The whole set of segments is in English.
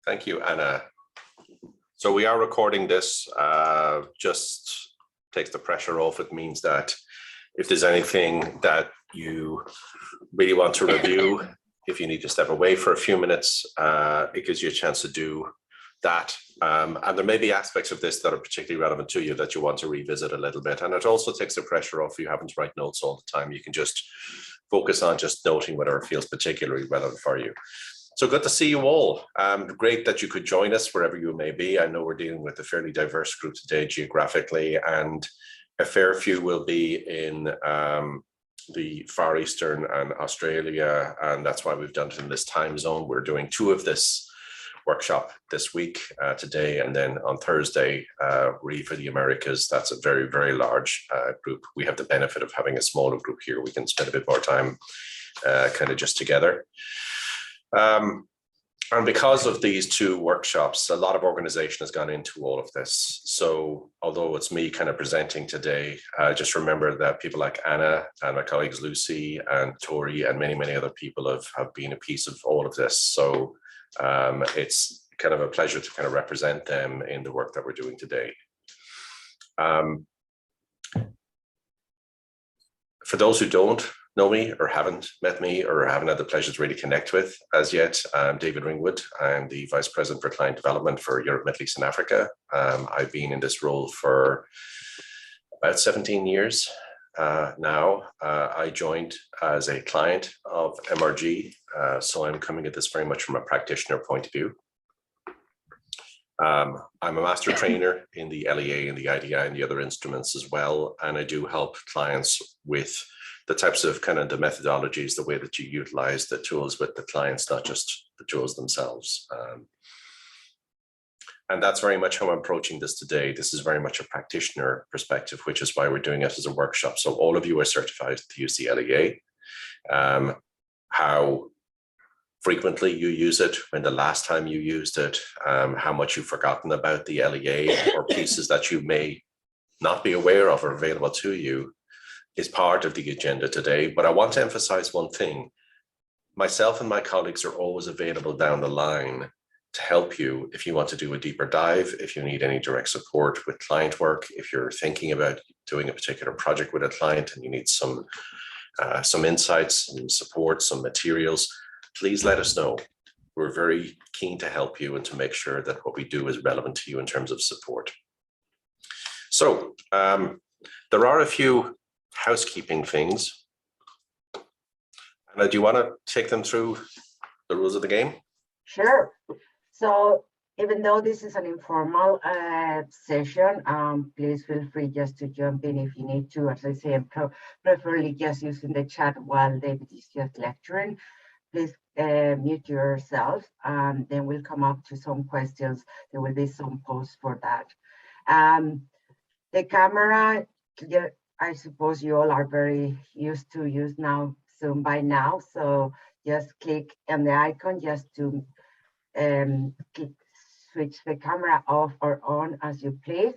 Thank you, Anna. So we are recording this, just takes the pressure off. It means that if there's anything that you really want to review, if you need to step away for a few minutes, it gives you a chance to do that. And there may be aspects of this that are particularly relevant to you that you want to revisit a little bit. And it also takes the pressure off you having to write notes all the time. You can just focus on just noting whatever feels particularly relevant for you. So good to see you all. Great that you could join us wherever you may be. I know we're dealing with a fairly diverse group today geographically, and a fair few will be in the Far Eastern and Australia, and that's why we've done it in this time zone. We're doing 2 of this workshop this week, today, and then on Thursday, really for the Americas. That's a very, very large group. We have the benefit of having a smaller group here. We can spend a bit more time kind of just together. And because of these 2 workshops, a lot of organization has gone into all of this. So although it's me kind of presenting today, just remember that people like Anna and my colleagues Lucy and Tori and many, many other people have been a piece of all of this. So it's kind of a pleasure to kind of represent them in the work that we're doing today. For those who don't know me or haven't met me or haven't had the pleasure to really connect with as yet, I'm David Ringwood. I'm the Vice President for Client Development for Europe, Middle East and Africa. I've been in this role for about 17 years now. I joined as a client of MRG, so I'm coming at this very much from a practitioner point of view. I'm a master trainer in the LEA and the IDI and the other instruments as well, and I do help clients with the types of kind of the methodologies, the way that you utilize the tools with the clients, not just the tools themselves. And that's very much how I'm approaching this today. This is very much a practitioner perspective, which is why we're doing it as a workshop. So all of you are certified to use the LEA. How frequently you use it, when the last time you used it, how much you've forgotten about the LEA, or pieces that you may not be aware of or available to you, is part of the agenda today. But I want to emphasize one thing. Myself and my colleagues are always available down the line to help you if you want to do a deeper dive, if you need any direct support with client work, if you're thinking about doing a particular project with a client and you need some insights, some support, some materials, please let us know. We're very keen to help you and to make sure that what we do is relevant to you in terms of support. So there are a few housekeeping things. And do you want to take them through the rules of the game? Sure. So even though this is an informal session, please feel free just to jump in if you need to. As I say, I'm preferably just using the chat while David is just lecturing. Please mute yourself, then we'll come up to some questions. There will be some posts for that. The camera, I suppose you all are very used to use now Zoom by now. So just click on the icon just to switch the camera off or on as you please.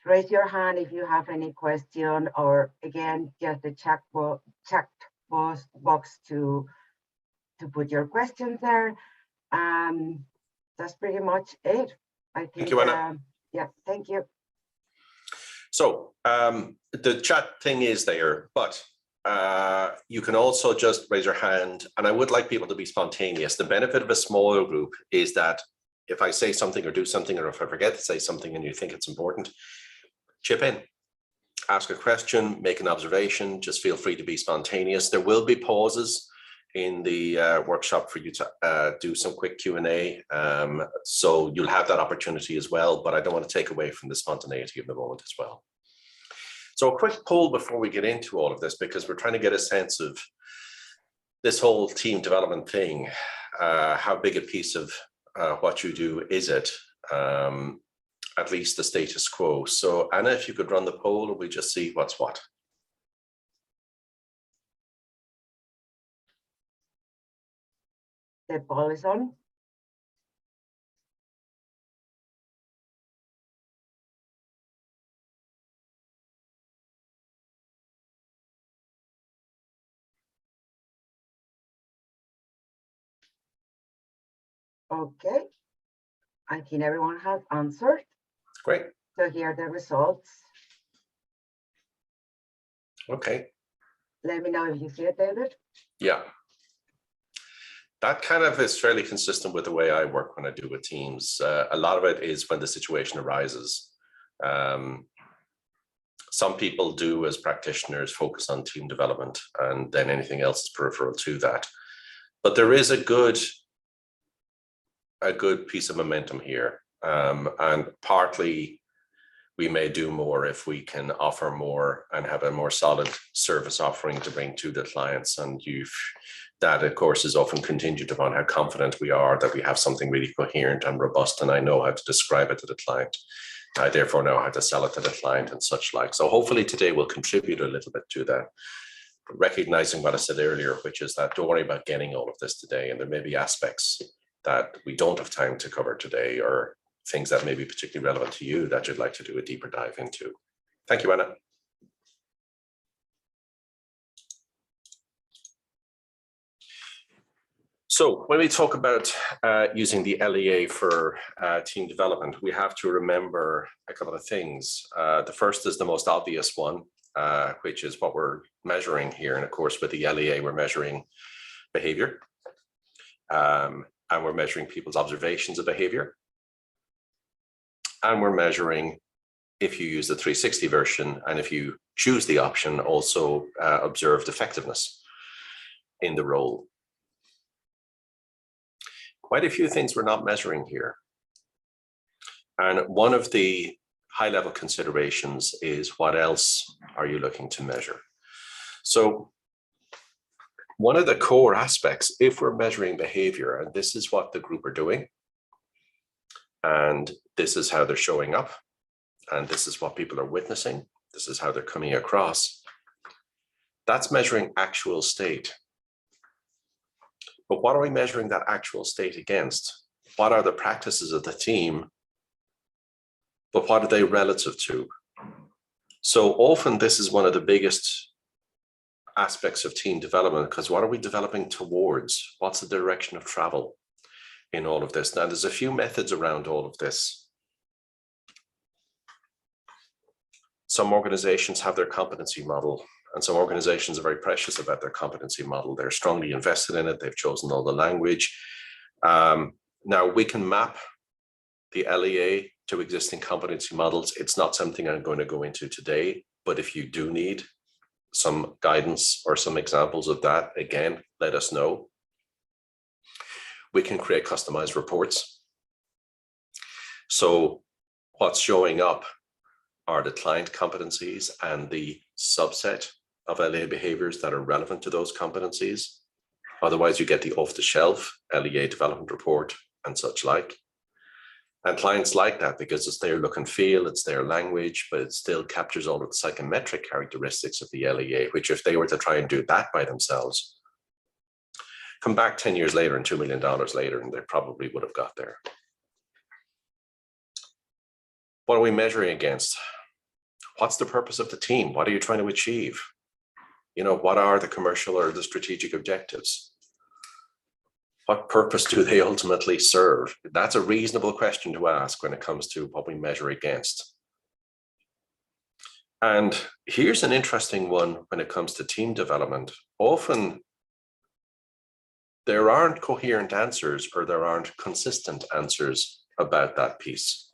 Raise your hand if you have any question, or again, just the chat box to put your questions there. That's pretty much it. I think. Thank you, Anna. Yeah, thank you. So the chat thing is there, but you can also just raise your hand, and I would like people to be spontaneous. The benefit of a smaller group is that if I say something or do something, or if I forget to say something and you think it's important, chip in, ask a question, make an observation, just feel free to be spontaneous. There will be pauses in the workshop for you to do some quick Q&A. So you'll have that opportunity as well, but I don't want to take away from the spontaneity of the moment as well. So a quick poll before we get into all of this, because we're trying to get a sense of this whole team development thing. How big a piece of what you do is it? At least the status quo. So Anna, if you could run the poll, we just see what's what. The poll is on. Okay, I think everyone has answered. Great. So here are the results. Okay. Let me know if you see it, David. Yeah. That kind of is fairly consistent with the way I work when I do with teams. A lot of it is when the situation arises. Some people do, as practitioners, focus on team development, and then anything else is peripheral to that. But there is a good piece of momentum here. And partly we may do more if we can offer more and have a more solid service offering to bring to the clients. And that, of course, is often contingent upon how confident we are that we have something really coherent and robust, and I know how to describe it to the client. I therefore know how to sell it to the client and such like. So hopefully today will contribute a little bit to that, recognizing what I said earlier, which is that don't worry about getting all of this today. And there may be aspects that we don't have time to cover today, or things that may be particularly relevant to you that you'd like to do a deeper dive into. Thank you, Anna. So when we talk about using the LEA for team development, we have to remember a couple of things. The first is the most obvious one, which is what we're measuring here. And of course, with the LEA, we're measuring behavior, and we're measuring people's observations of behavior. And we're measuring, if you use the 360 version, and if you choose the option, also observed effectiveness in the role. Quite a few things we're not measuring here. And one of the high-level considerations is, what else are you looking to measure? So one of the core aspects, if we're measuring behavior, and this is what the group are doing, and this is how they're showing up, and this is what people are witnessing, this is how they're coming across, that's measuring actual state. But what are we measuring that actual state against? What are the practices of the team? But what are they relative to? So often this is one of the biggest aspects of team development, because what are we developing towards? What's the direction of travel in all of this? Now, there's a few methods around all of this. Some organizations have their competency model, and some organizations are very precious about their competency model. They're strongly invested in it. They've chosen all the language. Now, we can map the LEA to existing competency models. It's not something I'm going to go into today, but if you do need some guidance or some examples of that, again, let us know. We can create customized reports. So what's showing up are the client competencies and the subset of LEA behaviors that are relevant to those competencies. Otherwise, you get the off-the-shelf LEA development report and such like. And clients like that because it's their look and feel, it's their language, but it still captures all of the psychometric characteristics of the LEA, which if they were to try and do that by themselves, come back 10 years later and $2 million later, and they probably would have got there. What are we measuring against? What's the purpose of the team? What are you trying to achieve? You know, what are the commercial or the strategic objectives? What purpose do they ultimately serve? That's a reasonable question to ask when it comes to what we measure against. And here's an interesting one when it comes to team development. Often there aren't coherent answers, or there aren't consistent answers about that piece.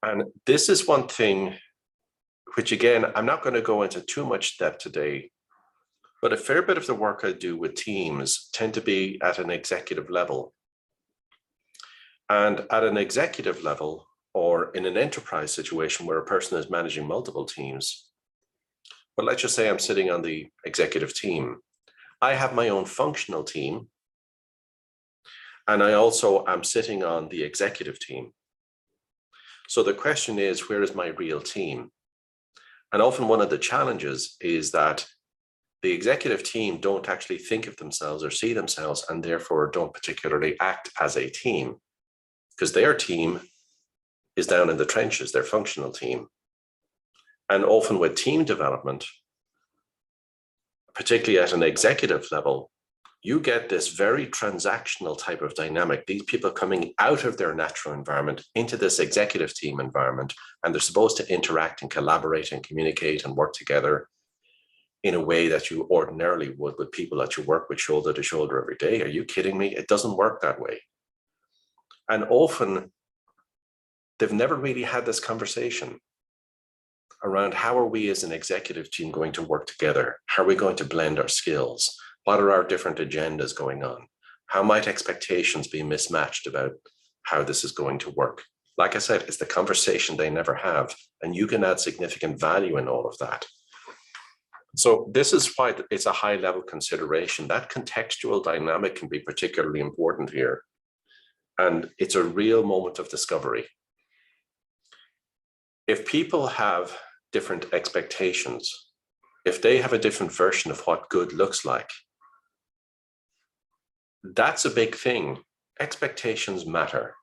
And this is one thing which, again, I'm not going to go into too much depth today, but a fair bit of the work I do with teams tend to be at an executive level. And at an executive level, or in an enterprise situation where a person is managing multiple teams, but let's just say I'm sitting on the executive team. I have my own functional team, and I also am sitting on the executive team. So the question is, where is my real team? And often one of the challenges is that the executive team don't actually think of themselves or see themselves, and therefore don't particularly act as a team, because their team is down in the trenches, their functional team. And often with team development, particularly at an executive level, you get this very transactional type of dynamic. These people coming out of their natural environment into this executive team environment, and they're supposed to interact and collaborate and communicate and work together in a way that you ordinarily would with people that you work with shoulder to shoulder every day. Are you kidding me? It doesn't work that way. And often they've never really had this conversation around how are we as an executive team going to work together? How are we going to blend our skills? What are our different agendas going on? How might expectations be mismatched about how this is going to work? Like I said, it's the conversation they never have, and you can add significant value in all of that. So this is why it's a high level consideration. That contextual dynamic can be particularly important here. And it's a real moment of discovery. If people have different expectations, if they have a different version of what good looks like, that's a big thing. Expectations matter.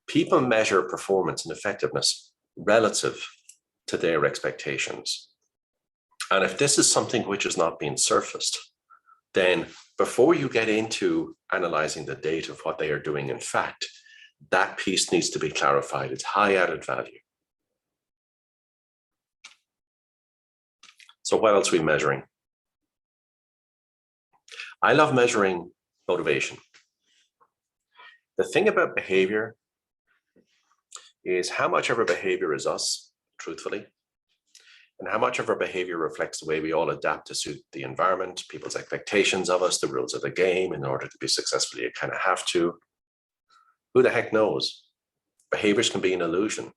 People measure performance and effectiveness relative to their expectations. And if this is something which is not being surfaced, then before you get into analyzing the data of what they are doing, in fact, that piece needs to be clarified. It's high added value. So what else are we measuring? I love measuring motivation. The thing about behavior is how much of our behavior is us, truthfully, and how much of our behavior reflects the way we all adapt to suit the environment, people's expectations of us, the rules of the game. In order to be successful, you kind of have to. Who the heck knows? Behaviors can be an illusion.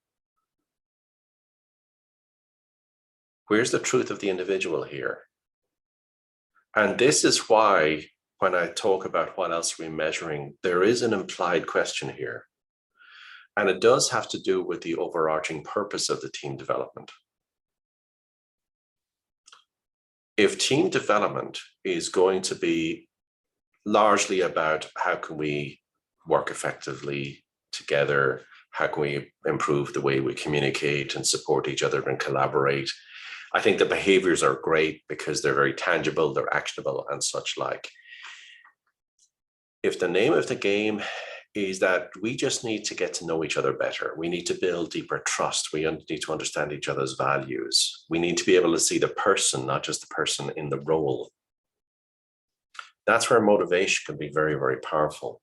Where's the truth of the individual here? And this is why, when I talk about what else are we measuring, there is an implied question here. And it does have to do with the overarching purpose of the team development. If team development is going to be largely about how can we work effectively together, how can we improve the way we communicate and support each other and collaborate, I think the behaviors are great because they're very tangible, they're actionable and such like. If the name of the game is that we just need to get to know each other better, we need to build deeper trust, we need to understand each other's values, we need to be able to see the person, not just the person in the role. That's where motivation can be very, very powerful.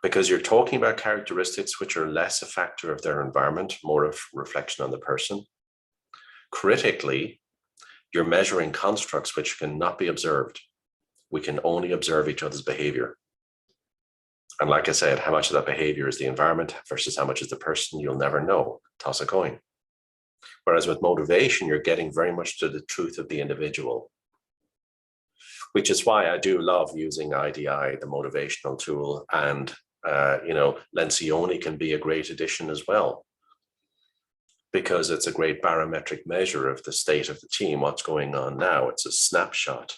Because you're talking about characteristics which are less a factor of their environment, more of reflection on the person. Critically, you're measuring constructs which cannot be observed. We can only observe each other's behavior. And like I said, how much of that behavior is the environment versus how much is the person, you'll never know. Toss a coin. Whereas with motivation, you're getting very much to the truth of the individual, which is why I do love using IDI, the motivational tool, and Lencioni can be a great addition as well, because it's a great barometric measure of the state of the team, what's going on now. It's a snapshot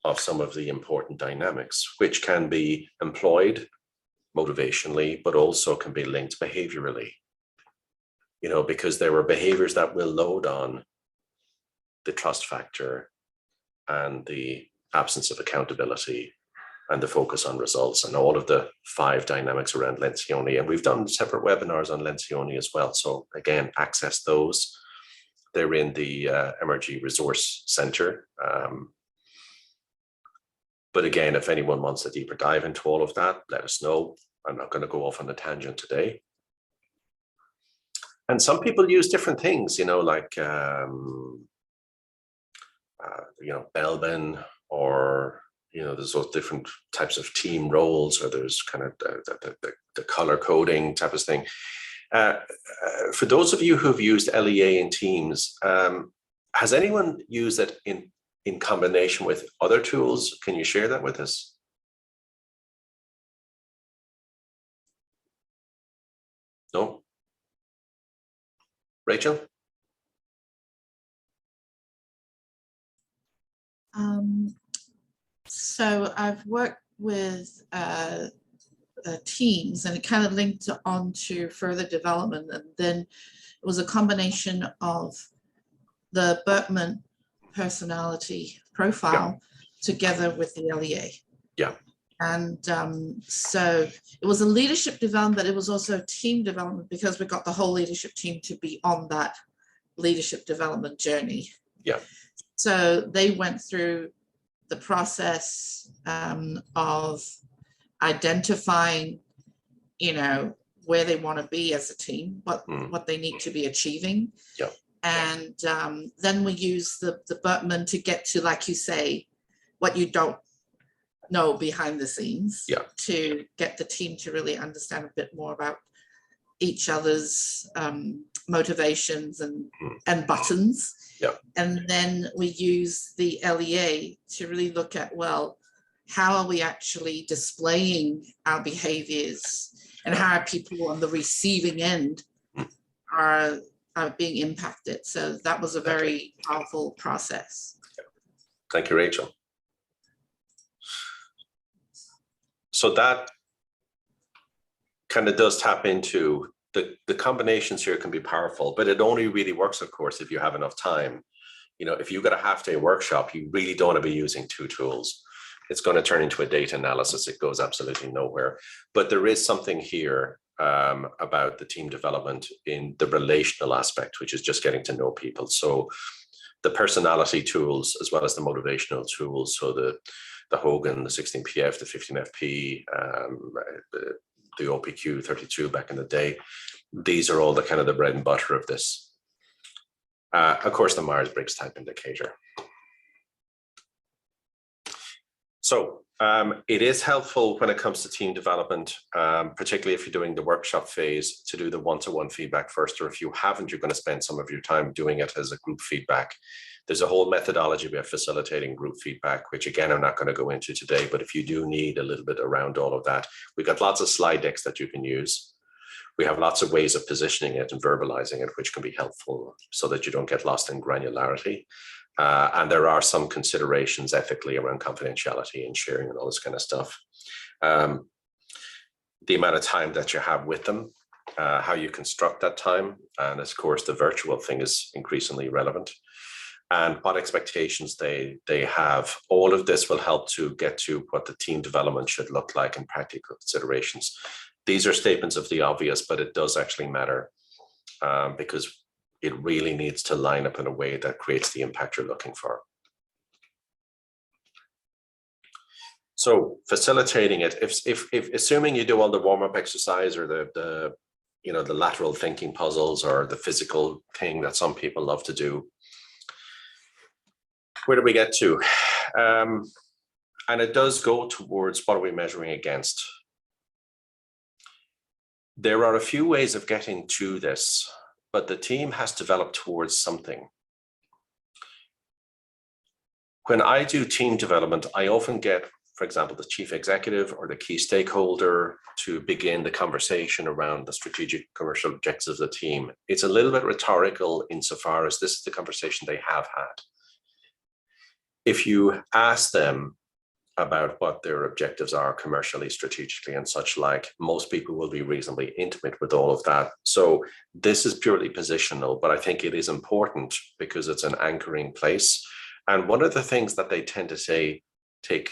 of some of the important dynamics, which can be employed motivationally, but also can be linked behaviorally, because there were behaviors that will load on the trust factor and the absence of accountability and the focus on results and all of the 5 dynamics around Lencioni. And we've done separate webinars on Lencioni as well. So again, access those. They're in the MRG Resource Center. But again, if anyone wants a deeper dive into all of that, let us know. I'm not going to go off on a tangent today. And some people use different things, like, Belbin, or, there's those different types of team roles, or there's kind of the color coding type of thing. For those of you who've used LEA in teams, has anyone used it in combination with other tools? Can you share that with us? No? Rachel? So I've worked with teams, and it kind of linked on to further development. And then it was a combination of the Berkman personality profile, together with the LEA. Yeah. And so it was a leadership development, but it was also team development because we got the whole leadership team to be on that leadership development journey. Yeah. So they went through the process of identifying, you know, where they want to be as a team, what they need to be achieving. Yeah. And then we use the Bertman to get to, like you say, what you don't know behind the scenes, to get the team to really understand a bit more about each other's motivations and buttons. Yeah. And then we use the LEA to really look at, well, how are we actually displaying our behaviors, and how are people on the receiving end are being impacted. So that was a very powerful process. Thank you, Rachel. So that kind of does tap into the combinations here can be powerful, but it only really works, of course, if you have enough time. You know, if you've got a half-day workshop, you really don't want to be using two tools. It's going to turn into a data analysis. It goes absolutely nowhere. But there is something here about the team development in the relational aspect, which is just getting to know people. So the personality tools, as well as the motivational tools, so the Hogan, the 16PF, the 15FP, the OPQ 32 back in the day, these are all the kind of the bread and butter of this. Of course, the Myers-Briggs type indicator. So it is helpful when it comes to team development, particularly if you're doing the workshop phase, to do the one-to-one feedback first, or if you haven't, you're going to spend some of your time doing it as a group feedback. There's a whole methodology we have facilitating group feedback, which again, I'm not going to go into today, but if you do need a little bit around all of that, we've got lots of slide decks that you can use. We have lots of ways of positioning it and verbalizing it, which can be helpful so that you don't get lost in granularity. And there are some considerations ethically around confidentiality and sharing and all this kind of stuff. The amount of time that you have with them, how you construct that time. And of course, the virtual thing is increasingly relevant. And what expectations they have. All of this will help to get to what the team development should look like in practical considerations. These are statements of the obvious, but it does actually matter because it really needs to line up in a way that creates the impact you're looking for. So facilitating it, if assuming you do all the warm-up exercise or the lateral thinking puzzles or the physical thing that some people love to do, where do we get to? And it does go towards what are we measuring against? There are a few ways of getting to this, but the team has developed towards something. When I do team development, I often get, for example, the chief executive or the key stakeholder to begin the conversation around the strategic commercial objectives of the team. It's a little bit rhetorical insofar as this is the conversation they have had. If you ask them about what their objectives are commercially, strategically, and such like, most people will be reasonably intimate with all of that. So this is purely positional, but I think it is important because it's an anchoring place. And one of the things that they tend to say, take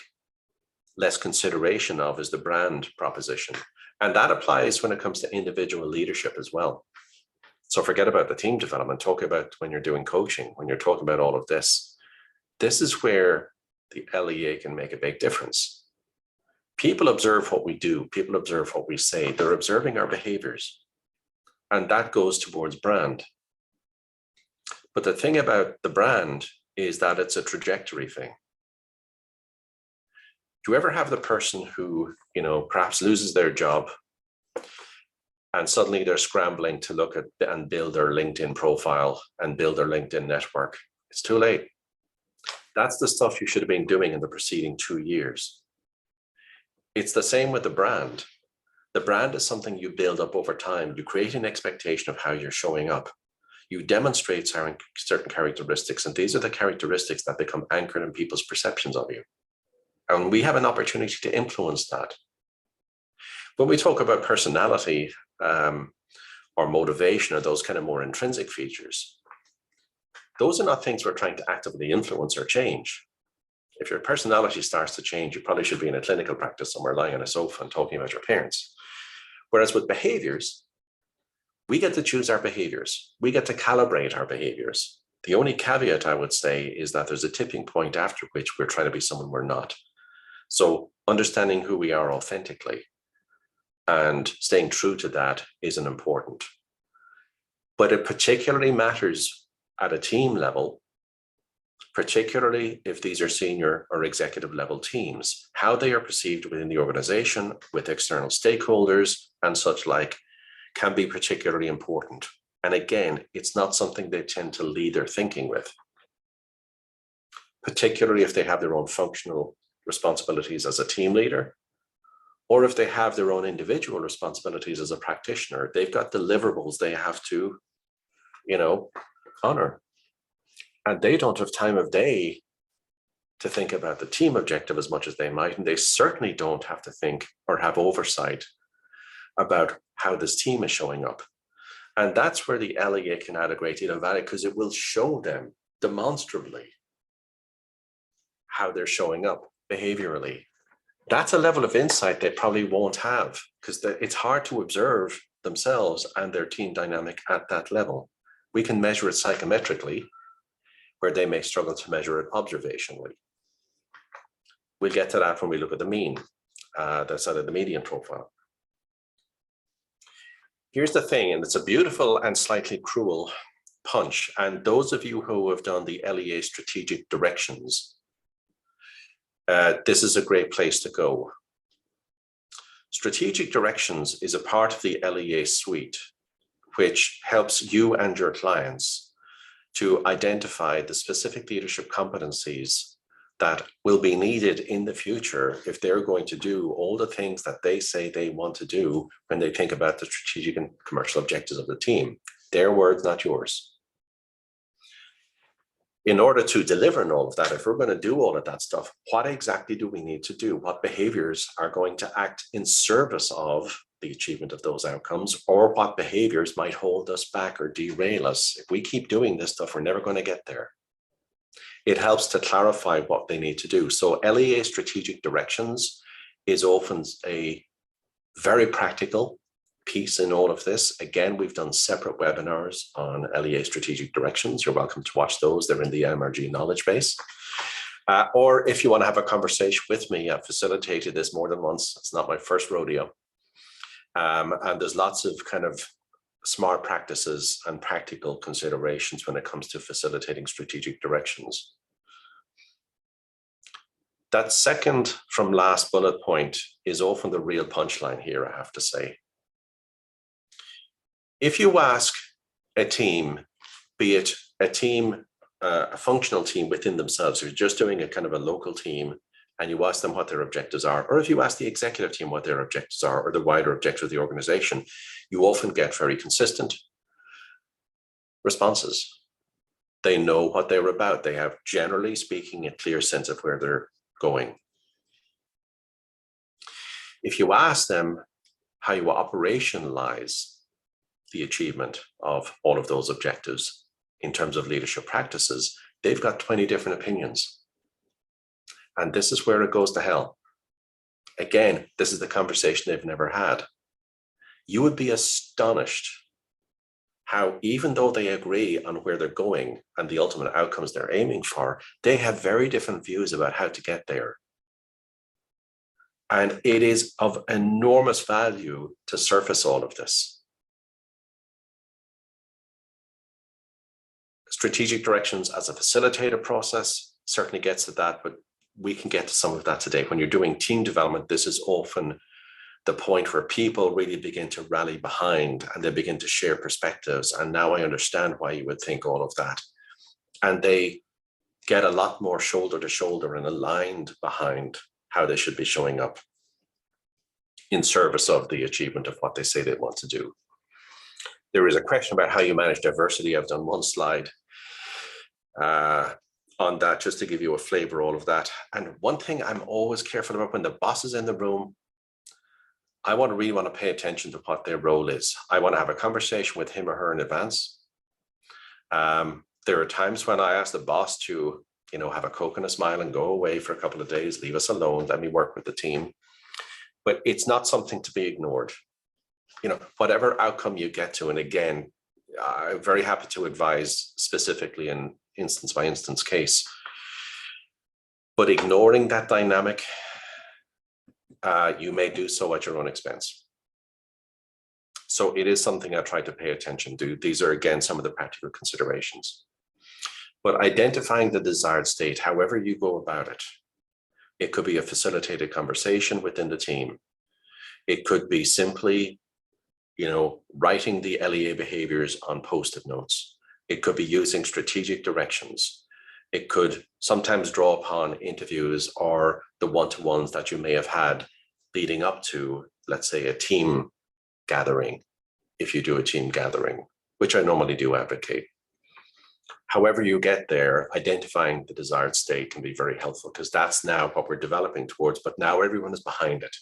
less consideration of is the brand proposition. And that applies when it comes to individual leadership as well. So forget about the team development, talk about when you're doing coaching, when you're talking about all of this. This is where the LEA can make a big difference. People observe what we do. People observe what we say. They're observing our behaviors. And that goes towards brand. But the thing about the brand is that it's a trajectory thing. Do you ever have the person who, perhaps loses their job and suddenly they're scrambling to look at and build their LinkedIn profile and build their LinkedIn network? It's too late. That's the stuff you should have been doing in the preceding 2 years. It's the same with the brand. The brand is something you build up over time. You create an expectation of how you're showing up. You demonstrate certain characteristics, and these are the characteristics that become anchored in people's perceptions of you. And we have an opportunity to influence that. When we talk about personality or motivation or those kind of more intrinsic features, those are not things we're trying to actively influence or change. If your personality starts to change, you probably should be in a clinical practice somewhere lying on a sofa and talking about your parents. Whereas with behaviors, we get to choose our behaviors. We get to calibrate our behaviors. The only caveat I would say is that there's a tipping point after which we're trying to be someone we're not. So understanding who we are authentically and staying true to that is an important. But it particularly matters at a team level, particularly if these are senior or executive level teams, how they are perceived within the organization with external stakeholders and such like can be particularly important. And again, it's not something they tend to lead their thinking with, particularly if they have their own functional responsibilities as a team leader, or if they have their own individual responsibilities as a practitioner. They've got deliverables they have to, honor. And they don't have time of day to think about the team objective as much as they might. And they certainly don't have to think or have oversight about how this team is showing up. And that's where the LEA can add a great deal of value, because it will show them demonstrably how they're showing up behaviorally. That's a level of insight they probably won't have, because it's hard to observe themselves and their team dynamic at that level. We can measure it psychometrically, where they may struggle to measure it observationally. We'll get to that when we look at the mean, that's out of the median profile. Here's the thing, and it's a beautiful and slightly cruel punch. And those of you who have done the LEA strategic directions, this is a great place to go. Strategic directions is a part of the LEA suite, which helps you and your clients to identify the specific leadership competencies that will be needed in the future if they're going to do all the things that they say they want to do when they think about the strategic and commercial objectives of the team. Their words, not yours. In order to deliver on all of that, if we're going to do all of that stuff, what exactly do we need to do? What behaviors are going to act in service of the achievement of those outcomes, or what behaviors might hold us back or derail us? If we keep doing this stuff, we're never going to get there. It helps to clarify what they need to do. So LEA strategic directions is often a very practical piece in all of this. Again, we've done separate webinars on LEA strategic directions. You're welcome to watch those. They're in the MRG knowledge base. Or if you want to have a conversation with me, I've facilitated this more than once. It's not my first rodeo. And there's lots of kind of smart practices and practical considerations when it comes to facilitating strategic directions. That second from last bullet point is often the real punchline here, I have to say. If you ask a team, be it a team, a functional team within themselves, who's just doing a kind of a local team, and you ask them what their objectives are, or if you ask the executive team what their objectives are, or the wider objectives of the organization, you often get very consistent responses. They know what they're about. They have, generally speaking, a clear sense of where they're going. If you ask them how you operationalize the achievement of all of those objectives in terms of leadership practices, they've got 20 different opinions. And this is where it goes to hell. Again, this is the conversation they've never had. You would be astonished how, even though they agree on where they're going and the ultimate outcomes they're aiming for, they have very different views about how to get there. And it is of enormous value to surface all of this. Strategic directions as a facilitator process certainly gets to that, but we can get to some of that today. When you're doing team development, this is often the point where people really begin to rally behind and they begin to share perspectives. And now I understand why you would think all of that. And they get a lot more shoulder to shoulder and aligned behind how they should be showing up in service of the achievement of what they say they want to do. There is a question about how you manage diversity. I've done one slide on that just to give you a flavor of all of that. And one thing I'm always careful about when the boss is in the room, I really want to pay attention to what their role is. I want to have a conversation with him or her in advance. There are times when I ask the boss to you know, have a Coke and a smile and go away for a couple of days, leave us alone, let me work with the team. But it's not something to be ignored. You know, whatever outcome you get to, and again, I'm very happy to advise specifically in instance by instance case, but ignoring that dynamic, you may do so at your own expense. So it is something I try to pay attention to. These are, again, some of the practical considerations. But identifying the desired state, however you go about it, it could be a facilitated conversation within the team. It could be simply, you know, writing the LEA behaviors on post-it notes. It could be using strategic directions. It could sometimes draw upon interviews or the one-to-ones that you may have had leading up to, let's say, a team gathering, if you do a team gathering, which I normally do advocate. However you get there, identifying the desired state can be very helpful, because that's now what we're developing towards, but now everyone is behind it.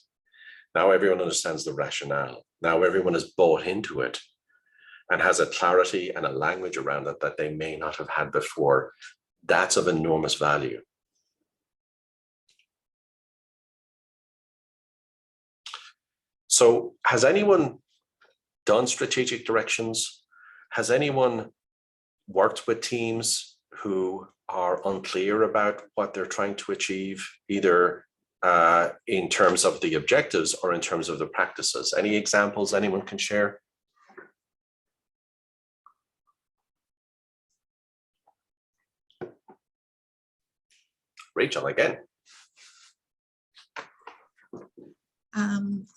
Now everyone understands the rationale. Now everyone is bought into it and has a clarity and a language around it that they may not have had before. That's of enormous value. So has anyone done strategic directions? Has anyone worked with teams who are unclear about what they're trying to achieve, either in terms of the objectives or in terms of the practices? Any examples anyone can share? Rachel, again.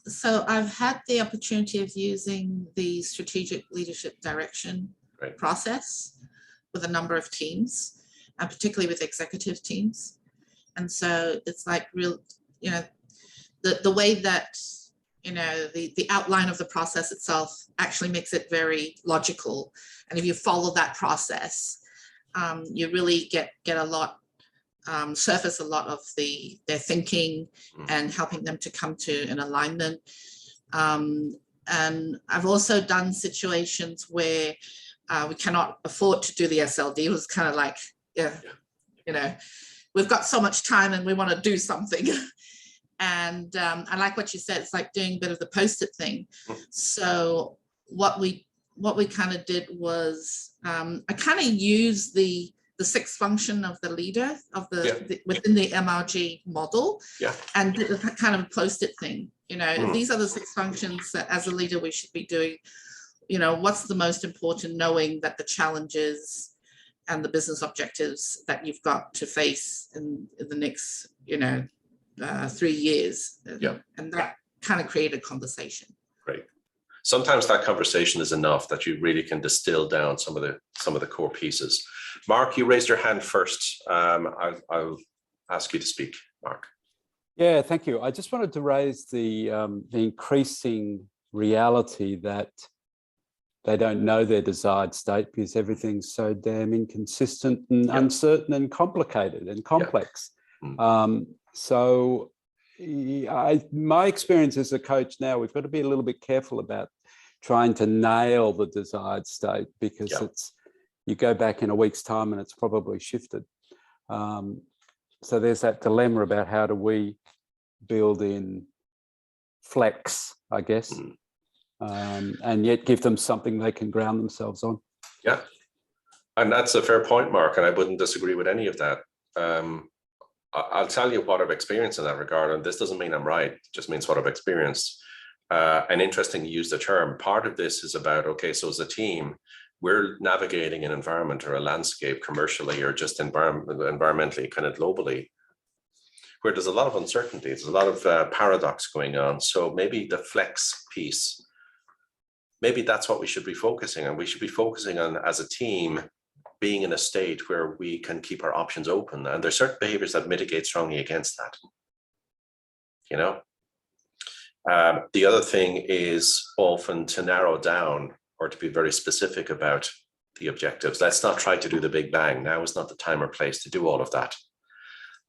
So I've had the opportunity of using the strategic leadership direction process with a number of teams, and particularly with executive teams. And so it's like real, you know, the way that, you know, the outline of the process itself actually makes it very logical. And if you follow that process, you really get a lot, surface a lot of their thinking and helping them to come to an alignment. And I've also done situations where we cannot afford to do the SLD. It was kind of like, yeah, you know, we've got so much time and we want to do something. And I like what you said, it's like doing a bit of the post-it thing. So what we kind of did was I kind of used the sixth function of the leader of the within the MRG model, and did a kind of post-it thing. You know, these are the 6 functions that as a leader we should be doing. You know, what's the most important, knowing that the challenges and the business objectives that you've got to face in the next, you know, 3 years. And that kind of created conversation. Great. Sometimes that conversation is enough that you really can distill down some of the core pieces. Mark, you raised your hand first. I'll ask you to speak, Mark. Yeah, thank you. I just wanted to raise the increasing reality that they don't know their desired state because everything's so damn inconsistent and uncertain and complicated and complex. So my experience as a coach now, we've got to be a little bit careful about trying to nail the desired state, because it's, you go back in a week's time and it's probably shifted. So there's that dilemma about how do we build in flex, I guess, and yet give them something they can ground themselves on. Yeah, and that's a fair point, Mark, and I wouldn't disagree with any of that. I'll tell you what I've experienced in that regard, and this doesn't mean I'm right, it just means what I've experienced. And interesting you use the term. Part of this is about, okay, so as a team, we're navigating an environment or a landscape commercially or just environmentally, kind of globally, where there's a lot of uncertainty, there's a lot of paradox going on. So maybe the flex piece, maybe that's what we should be focusing on. We should be focusing on, as a team, being in a state where we can keep our options open. And there's certain behaviors that mitigate strongly against that. You know, the other thing is often to narrow down or to be very specific about the objectives. Let's not try to do the big bang. Now is not the time or place to do all of that.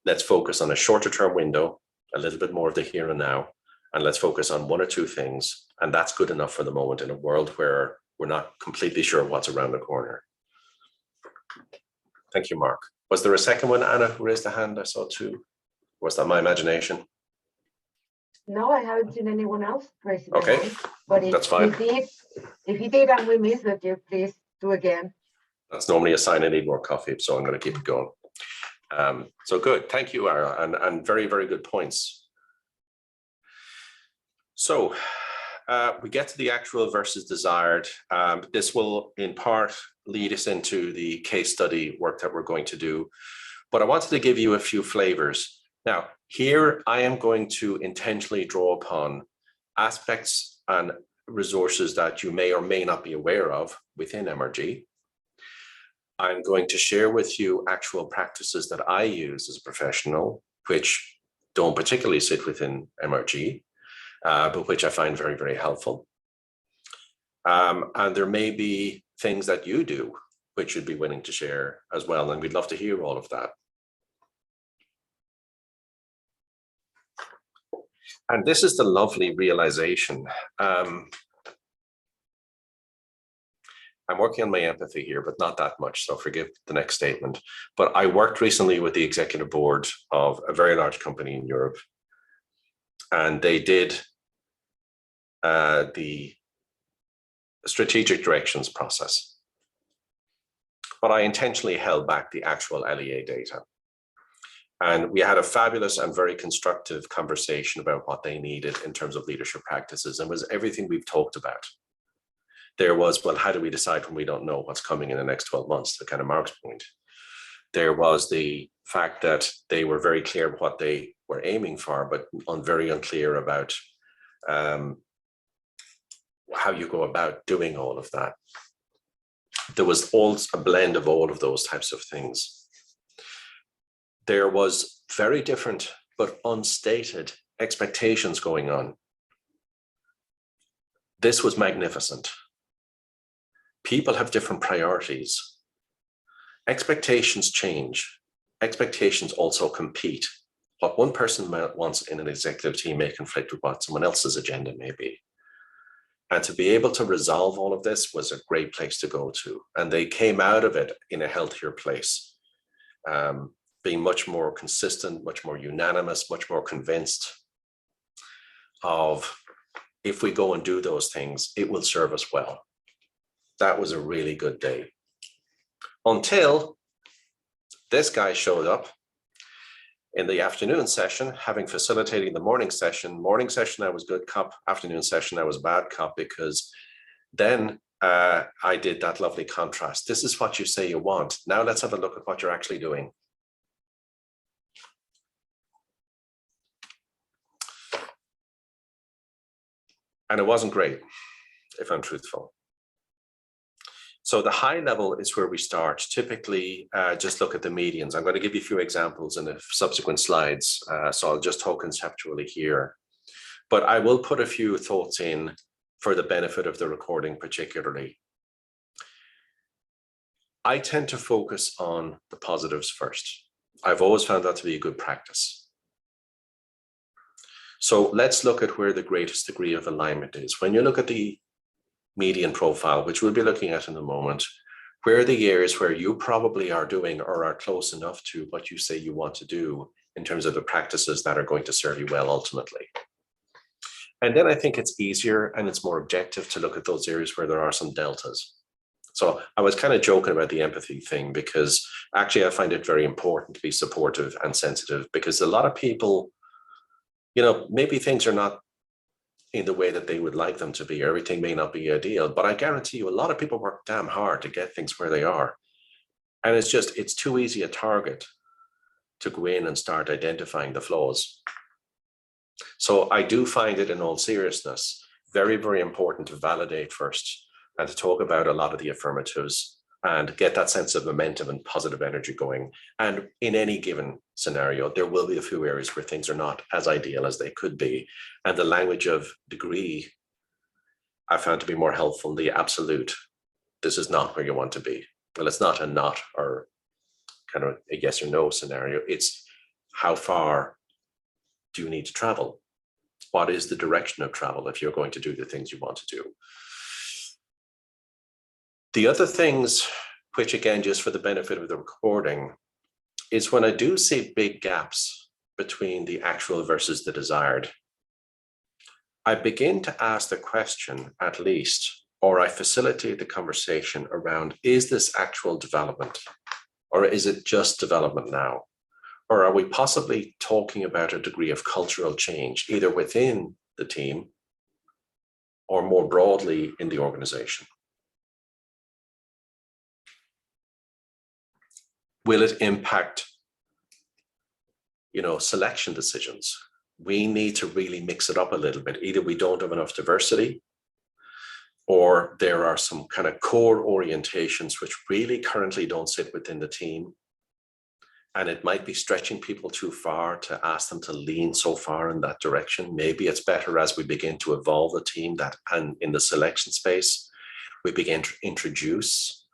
Let's focus on a shorter term window, a little bit more of the here and now, and let's focus on 1 or 2 things. And that's good enough for the moment in a world where we're not completely sure what's around the corner. Thank you, Mark. Was there a second one, Anna, who raised a hand? I saw two. Was that my imagination? No, I haven't seen anyone else raising their Okay, hand. But if that's fine. if you did and we missed it, you please do again. That's normally a sign I need more coffee, so I'm going to keep it going. So good, thank you, Ara, and very, very good points. So we get to the actual versus desired. This will in part lead us into the case study work that we're going to do, but I wanted to give you a few flavors. Now, here I am going to intentionally draw upon aspects and resources that you may or may not be aware of within MRG. I'm going to share with you actual practices that I use as a professional, which don't particularly sit within MRG, but which I find very, very helpful. And there may be things that you do, which you'd be willing to share as well. And we'd love to hear all of that. And this is the lovely realization. I'm working on my empathy here, but not that much, so forgive the next statement. But I worked recently with the executive board of a very large company in Europe, and they did the strategic directions process. But I intentionally held back the actual LEA data. And we had a fabulous and very constructive conversation about what they needed in terms of leadership practices, and was everything we've talked about. There was, well, how do we decide when we don't know what's coming in the next 12 months, the kind of Mark's point. There was the fact that they were very clear what they were aiming for, but very unclear about how you go about doing all of that. There was also a blend of all of those types of things. There was very different but unstated expectations going on. This was magnificent. People have different priorities. Expectations change. Expectations also compete. What one person wants in an executive team may conflict with what someone else's agenda may be. And to be able to resolve all of this was a great place to go to. And they came out of it in a healthier place, being much more consistent, much more unanimous, much more convinced of, if we go and do those things, it will serve us well. That was a really good day. Until this guy showed up in the afternoon session, having facilitating the morning session. Morning session, I was good cop. Afternoon session, I was bad cop, because then I did that lovely contrast. This is what you say you want. Now let's have a look at what you're actually doing. And it wasn't great, if I'm truthful. So the high level is where we start. Typically, just look at the medians. I'm going to give you a few examples in the subsequent slides, so I'll just talk conceptually here. But I will put a few thoughts in for the benefit of the recording particularly. I tend to focus on the positives first. I've always found that to be a good practice. So let's look at where the greatest degree of alignment is. When you look at the median profile, which we'll be looking at in a moment, where are the areas where you probably are doing or are close enough to what you say you want to do in terms of the practices that are going to serve you well ultimately. And then I think it's easier and it's more objective to look at those areas where there are some deltas. So I was kind of joking about the empathy thing, because actually I find it very important to be supportive and sensitive, because a lot of people, you know, maybe things are not in the way that they would like them to be. Everything may not be ideal, but I guarantee you a lot of people work damn hard to get things where they are. And it's too easy a target to go in and start identifying the flaws. So I do find it, in all seriousness, very, very important to validate first and to talk about a lot of the affirmatives and get that sense of momentum and positive energy going. And in any given scenario, there will be a few areas where things are not as ideal as they could be. And the language of degree, I found to be more helpful than the absolute. This is not where you want to be. Well, it's not a not or kind of a yes or no scenario. It's how far do you need to travel? What is the direction of travel if you're going to do the things you want to do? The other things, which again, just for the benefit of the recording, is when I do see big gaps between the actual versus the desired, I begin to ask the question, at least, or I facilitate the conversation around, is this actual development, or is it just development now? Or are we possibly talking about a degree of cultural change, either within the team or more broadly in the organization? Will it impact, selection decisions? We need to really mix it up a little bit. Either we don't have enough diversity, or there are some kind of core orientations which really currently don't sit within the team. And it might be stretching people too far to ask them to lean so far in that direction. Maybe it's better as we begin to evolve the team that, and in the selection space, we begin to introduce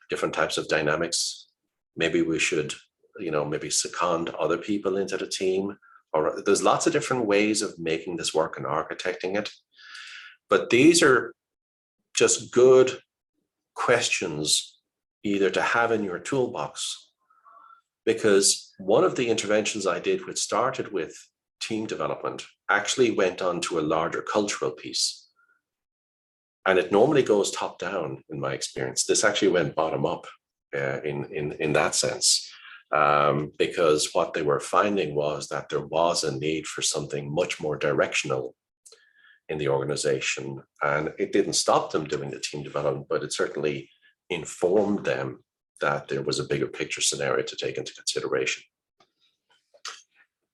different types of dynamics. Maybe we should, maybe second other people into the team. Or there's lots of different ways of making this work and architecting it. But these are just good questions either to have in your toolbox, because one of the interventions I did, which started with team development, actually went on to a larger cultural piece. And it normally goes top down in my experience. This actually went bottom up in that sense, because what they were finding was that there was a need for something much more directional in the organization. And it didn't stop them doing the team development, but it certainly informed them that there was a bigger picture scenario to take into consideration.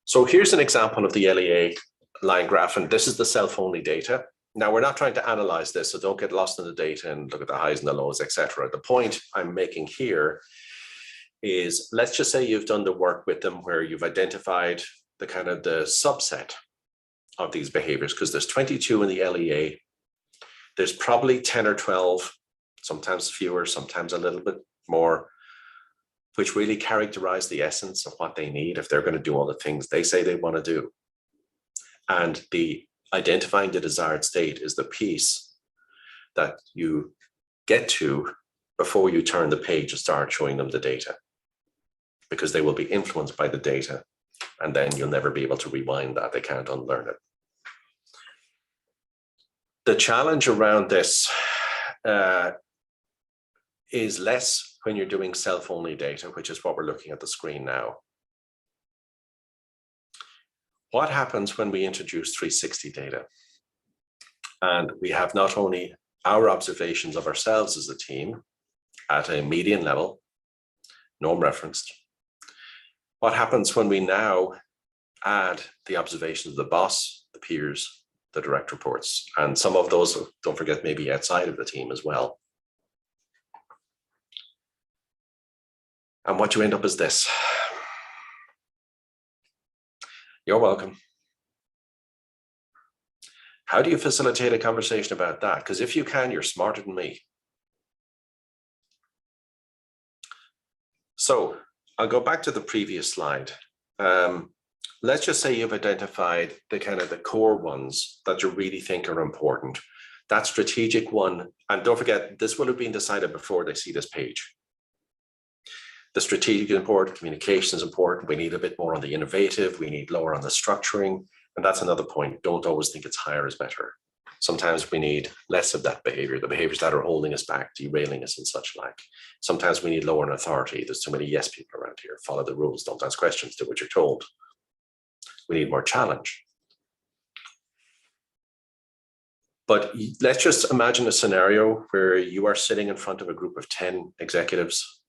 So here's an example of the LEA line graph, and this is the self-only data. Now, we're not trying to analyze this, so don't get lost in the data and look at the highs and the lows, etc. The point I'm making here is, let's just say you've done the work with them where you've identified the kind of the subset of these behaviors, because there's 22 in the LEA. There's probably 10 or 12, sometimes fewer, sometimes a little bit more, which really characterize the essence of what they need if they're going to do all the things they say they want to do. And the identifying the desired state is the piece that you get to before you turn the page and start showing them the data, because they will be influenced by the data, and then you'll never be able to rewind that. They can't unlearn it. The challenge around this is less when you're doing self-only data, which is what we're looking at the screen now. What happens when we introduce 360 data? And we have not only our observations of ourselves as a team at a median level, norm referenced. What happens when we now add the observations of the boss, the peers, the direct reports, and some of those, don't forget, maybe outside of the team as well. And what you end up is this. You're welcome. How do you facilitate a conversation about that? Because if you can, you're smarter than me. So I'll go back to the previous slide. Let's just say you've identified the kind of the core ones that you really think are important. That strategic one, and don't forget, this will have been decided before they see this page. The strategic is important, communication is important. We need a bit more on the innovative. We need lower on the structuring. And that's another point. Don't always think it's higher is better. Sometimes we need less of that behavior, the behaviors that are holding us back, derailing us and such like. Sometimes we need lower in authority. There's too many yes people around here. Follow the rules, don't ask questions, do what you're told. We need more challenge. But let's just imagine a scenario where you are sitting in front of a group of 10 executives.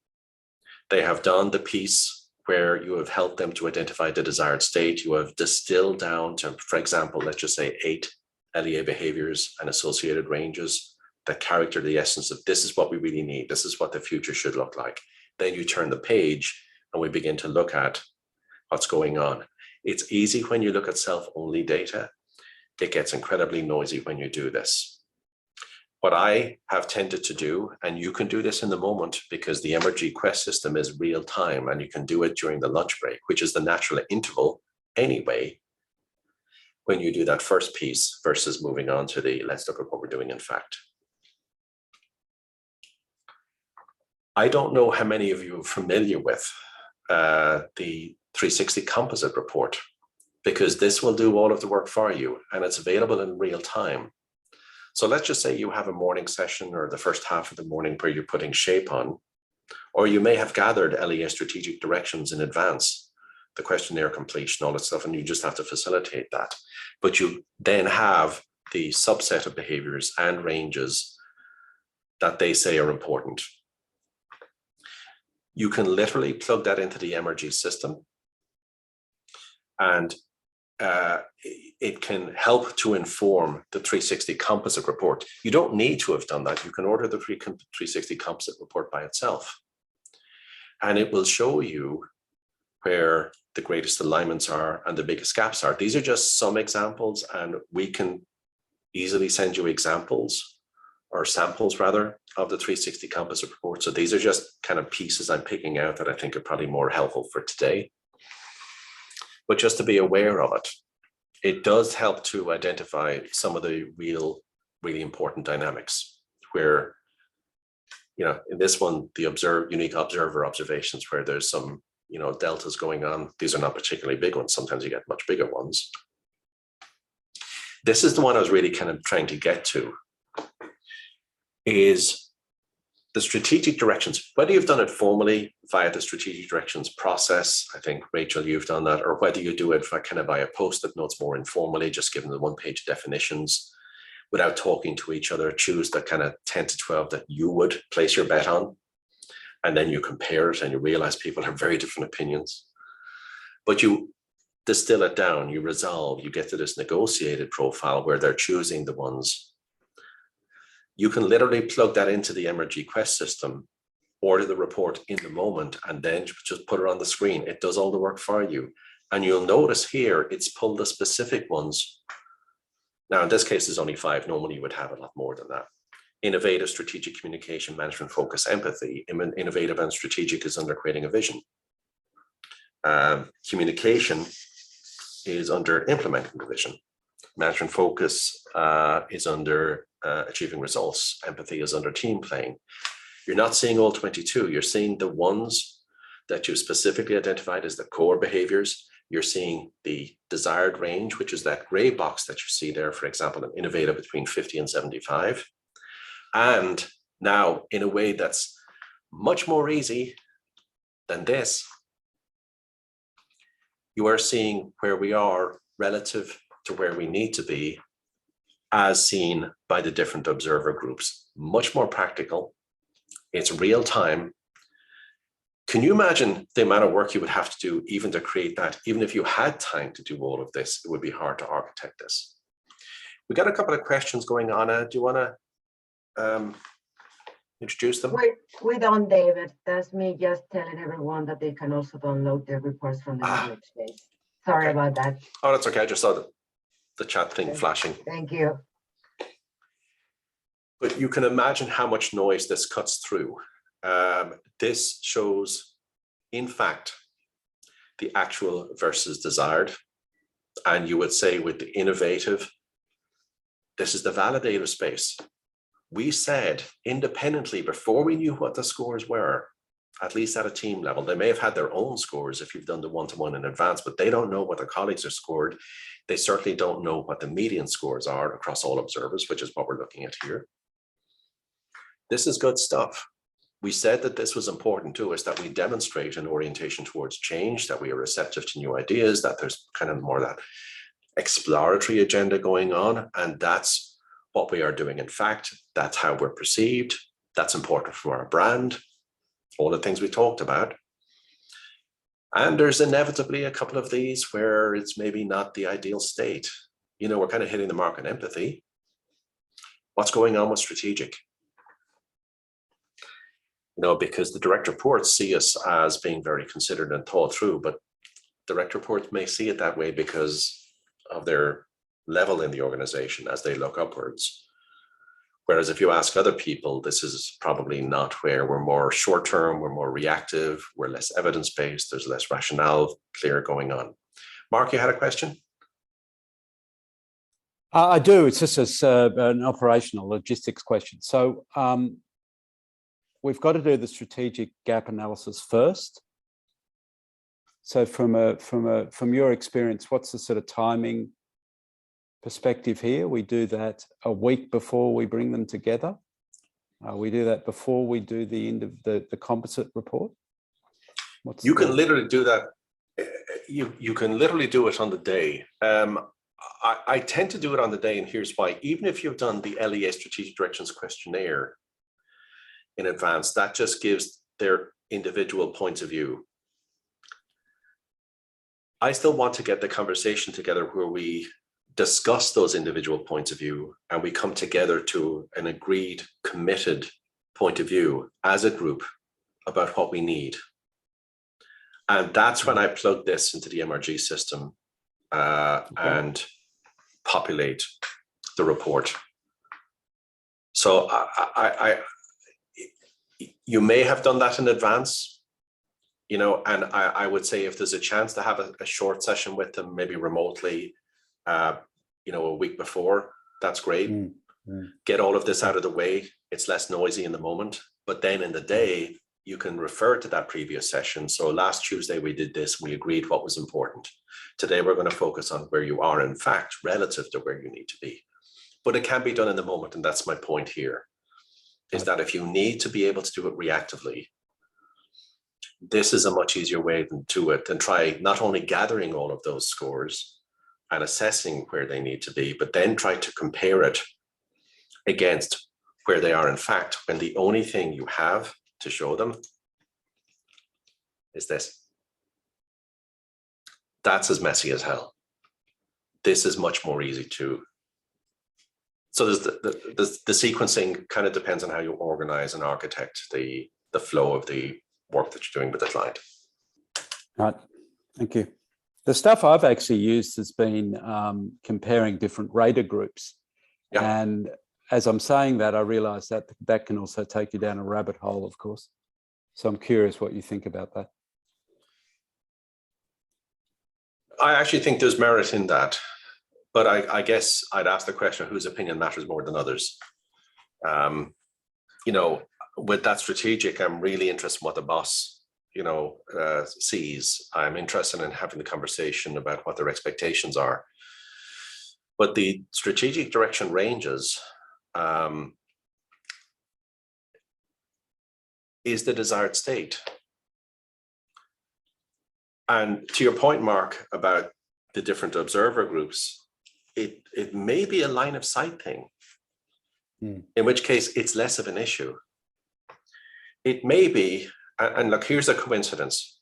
They have done the piece where you have helped them to identify the desired state. You have distilled down to, for example, let's just say 8 LEA behaviors and associated ranges that character the essence of this is what we really need. This is what the future should look like. Then you turn the page and we begin to look at what's going on. It's easy when you look at self-only data. It gets incredibly noisy when you do this. What I have tended to do, and you can do this in the moment because the MRG Quest system is real time and you can do it during the lunch break, which is the natural interval anyway, when you do that first piece versus moving on to the let's look at what we're doing in fact. I don't know how many of you are familiar with the 360 composite report, because this will do all of the work for you and it's available in real time. So let's just say you have a morning session or the first half of the morning where you're putting shape on, or you may have gathered LEA strategic directions in advance, the questionnaire completion, all that stuff, and you just have to facilitate that. But you then have the subset of behaviors and ranges that they say are important. You can literally plug that into the MRG system, and it can help to inform the 360 composite report. You don't need to have done that. You can order the 360 composite report by itself, and it will show you where the greatest alignments are and the biggest gaps are. These are just some examples, and we can easily send you examples or samples rather of the 360 composite report. So these are just kind of pieces I'm picking out that I think are probably more helpful for today. But just to be aware of it, it does help to identify some of the really important dynamics where, you know, in this one, the unique observer observations where there's some, you know, deltas going on. These are not particularly big ones. Sometimes you get much bigger ones. This is the one I was really kind of trying to get to, is the strategic directions, whether you've done it formally via the strategic directions process, I think, Rachel, you've done that, or whether you do it kind of via post-it notes more informally, just given the one-page definitions without talking to each other, choose the kind of 10 to 12 that you would place your bet on. And then you compare it and you realize people have very different opinions. But you distill it down, you resolve, you get to this negotiated profile where they're choosing the ones. You can literally plug that into the MRG Quest system, order the report in the moment, and then just put it on the screen. It does all the work for you. And you'll notice here, it's pulled the specific ones. Now, in this case, there's only 5. Normally, you would have a lot more than that. Innovative, strategic communication, management, focus, empathy. Innovative and strategic is under creating a vision. Communication is under implementing the vision. Management focus is under achieving results. Empathy is under team playing. You're not seeing all 22. You're seeing the ones that you specifically identified as the core behaviors. You're seeing the desired range, which is that gray box that you see there, for example, an innovative between 50 and 75. And now, in a way that's much more easy than this, you are seeing where we are relative to where we need to be, as seen by the different observer groups. Much more practical. It's real time. Can you imagine the amount of work you would have to do even to create that? Even if you had time to do all of this, it would be hard to architect this. We got a couple of questions going on. Do you want to introduce them? We don't, David. That's me just telling everyone that they can also download the reports from the knowledge base. Sorry about that. Oh, that's okay. I just saw the chat thing flashing. Thank you. But you can imagine how much noise this cuts through. This shows, in fact, the actual versus desired. And you would say with the innovative, this is the validator space. We said independently before we knew what the scores were, at least at a team level, they may have had their own scores if you've done the one-to-one in advance, but they don't know what their colleagues are scored. They certainly don't know what the median scores are across all observers, which is what we're looking at here. This is good stuff. We said that this was important to us, that we demonstrate an orientation towards change, that we are receptive to new ideas, that there's kind of more that exploratory agenda going on, and that's what we are doing. In fact, that's how we're perceived. That's important for our brand, all the things we talked about. And there's inevitably a couple of these where it's maybe not the ideal state. You know, we're kind of hitting the mark on empathy. What's going on with strategic? You know, because the direct reports see us as being very considered and thought through, but direct reports may see it that way because of their level in the organization as they look upwards. Whereas if you ask other people, this is probably not where we're more short-term, we're more reactive, we're less evidence-based, there's less rationale clear going on. Mark, you had a question? I do. It's just an operational logistics question. So we've got to do the strategic gap analysis first. So from your experience, what's the sort of timing perspective here? We do that a week before we bring them together. We do that before we do the end of the composite report. You can literally do that. You can literally do it on the day. I tend to do it on the day, and here's why. Even if you've done the LEA Strategic Directions Questionnaire in advance, that just gives their individual points of view. I still want to get the conversation together where we discuss those individual points of view and we come together to an agreed, committed point of view as a group about what we need. And that's when I plug this into the MRG system and populate the report. So you may have done that in advance, you know, and I would say if there's a chance to have a short session with them, maybe remotely, you know, a week before, that's great. Get all of this out of the way. It's less noisy in the moment, but then in the day, you can refer to that previous session. So last Tuesday we did this, we agreed what was important. Today we're going to focus on where you are, in fact, relative to where you need to be. But it can be done in the moment, and that's my point here, is that if you need to be able to do it reactively, this is a much easier way to do it than try not only gathering all of those scores and assessing where they need to be, but then try to compare it against where they are in fact, when the only thing you have to show them is this. That's as messy as hell. This is much more easy to. So there's the sequencing kind of depends on how you organize and architect the flow of the work that you're doing with the client. Right, thank you. The stuff I've actually used has been comparing different rater groups. Yeah. And as I'm saying that, I realize that that can also take you down a rabbit hole, of course. So I'm curious what you think about that. I actually think there's merit in that, but I guess I'd ask the question, whose opinion matters more than others? You know, with that strategic, I'm really interested in what the boss, you know, sees. I'm interested in having the conversation about what their expectations are. But the strategic direction ranges is the desired state. And to your point, Mark, about the different observer groups, it may be a line of sight thing, in which case it's less of an issue. It may be, and look, here's a coincidence.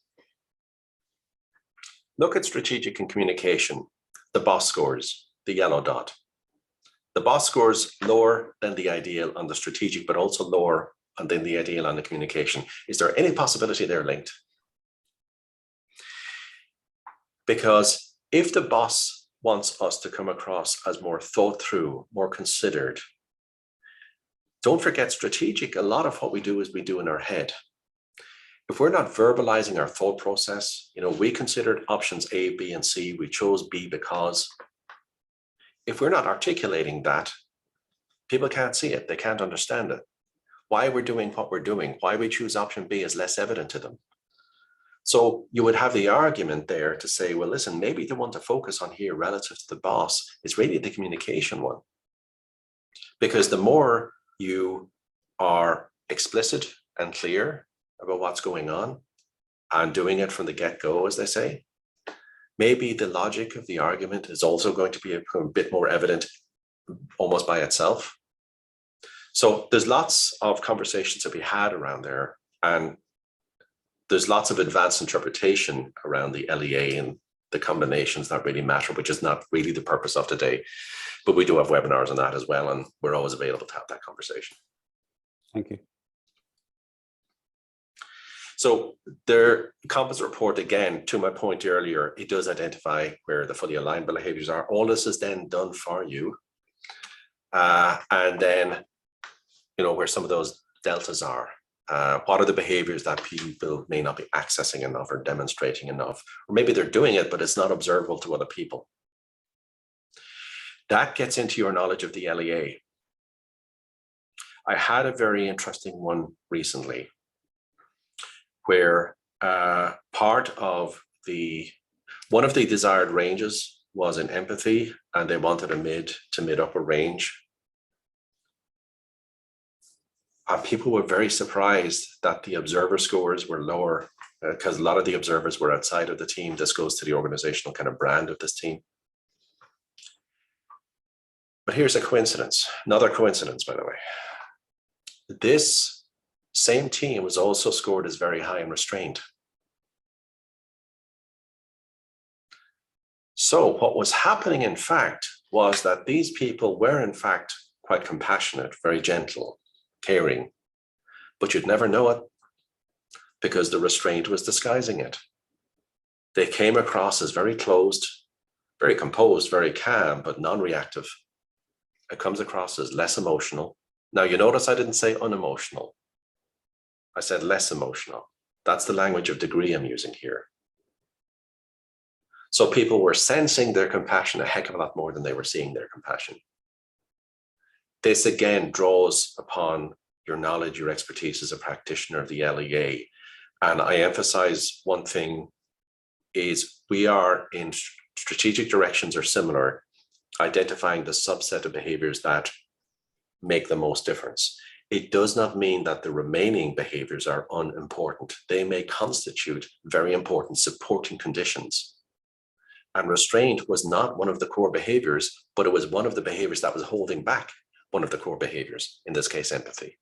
Look at strategic and communication, the boss scores, the yellow dot. The boss scores lower than the ideal on the strategic, but also lower than the ideal on the communication. Is there any possibility they're linked? Because if the boss wants us to come across as more thought through, more considered, don't forget strategic, a lot of what we do is we do in our head. If we're not verbalizing our thought process, you know, we considered options A, B, and C, we chose B because. If we're not articulating that, people can't see it, they can't understand it. Why we're doing what we're doing, why we choose option B is less evident to them. So you would have the argument there to say, well, listen, maybe the one to focus on here relative to the boss is really the communication one. Because the more you are explicit and clear about what's going on and doing it from the get-go, as they say, maybe the logic of the argument is also going to be a bit more evident almost by itself. So there's lots of conversations to be had around there, and there's lots of advanced interpretation around the LEA and the combinations that really matter, which is not really the purpose of today. But we do have webinars on that as well, and we're always available to have that conversation. Thank you. So their composite report, again, to my point earlier, it does identify where the fully aligned behaviors are. All this is then done for you. And then, you know, where some of those deltas are. What are the behaviors that people may not be accessing enough or demonstrating enough? Or maybe they're doing it, but it's not observable to other people. That gets into your knowledge of the LEA. I had a very interesting one recently, where part of one of the desired ranges was in empathy, and they wanted a mid to mid upper range. People were very surprised that the observer scores were lower because a lot of the observers were outside of the team. This goes to the organizational kind of brand of this team. But here's a coincidence, another coincidence, by the way. This same team was also scored as very high in restraint. So what was happening, in fact, was that these people were, in fact, quite compassionate, very gentle, caring, but you'd never know it because the restraint was disguising it. They came across as very closed, very composed, very calm, but non-reactive. It comes across as less emotional. Now, you notice I didn't say unemotional. I said less emotional. That's the language of degree I'm using here. So people were sensing their compassion a heck of a lot more than they were seeing their compassion. This again draws upon your knowledge, your expertise as a practitioner of the LEA. And I emphasize one thing is we are in strategic directions or similar, identifying the subset of behaviors that make the most difference. It does not mean that the remaining behaviors are unimportant. They may constitute very important supporting conditions. And restraint was not one of the core behaviors, but it was one of the behaviors that was holding back one of the core behaviors, in this case, empathy.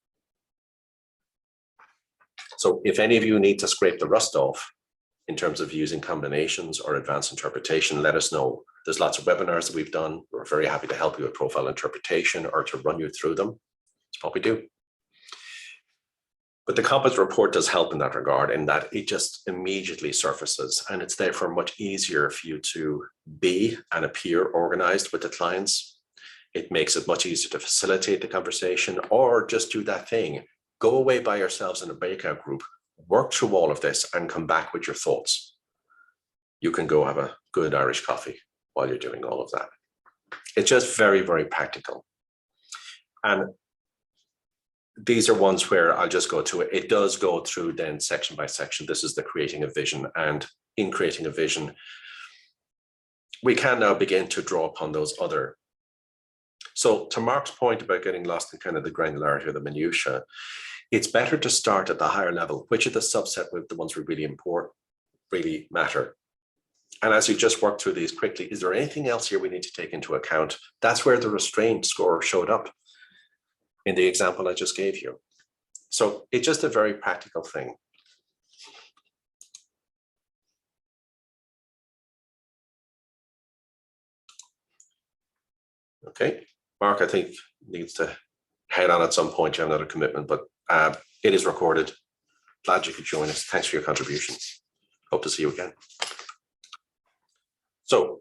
So if any of you need to scrape the rust off in terms of using combinations or advanced interpretation, let us know. There's lots of webinars that we've done. We're very happy to help you with profile interpretation or to run you through them. That's what we do. But the composite report does help in that regard, in that it just immediately surfaces, and it's therefore much easier for you to be and appear organized with the clients. It makes it much easier to facilitate the conversation, or just do that thing. Go away by yourselves in a breakout group, work through all of this and come back with your thoughts. You can go have a good Irish coffee while you're doing all of that. It's just very, very practical. And these are ones where I'll just go to it. It does go through then section by section. This is the creating a vision, and in creating a vision, we can now begin to draw upon those other. So to Mark's point about getting lost in kind of the granularity or the minutiae, it's better to start at the higher level. Which of the subset with the ones we really matter? And as you just work through these quickly, is there anything else here we need to take into account? That's where the restraint score showed up in the example I just gave you. So it's just a very practical thing. Okay, Mark, I think needs to head on at some point. You have another commitment, but it is recorded. Glad you could join us. Thanks for your contribution. Hope to see you again. So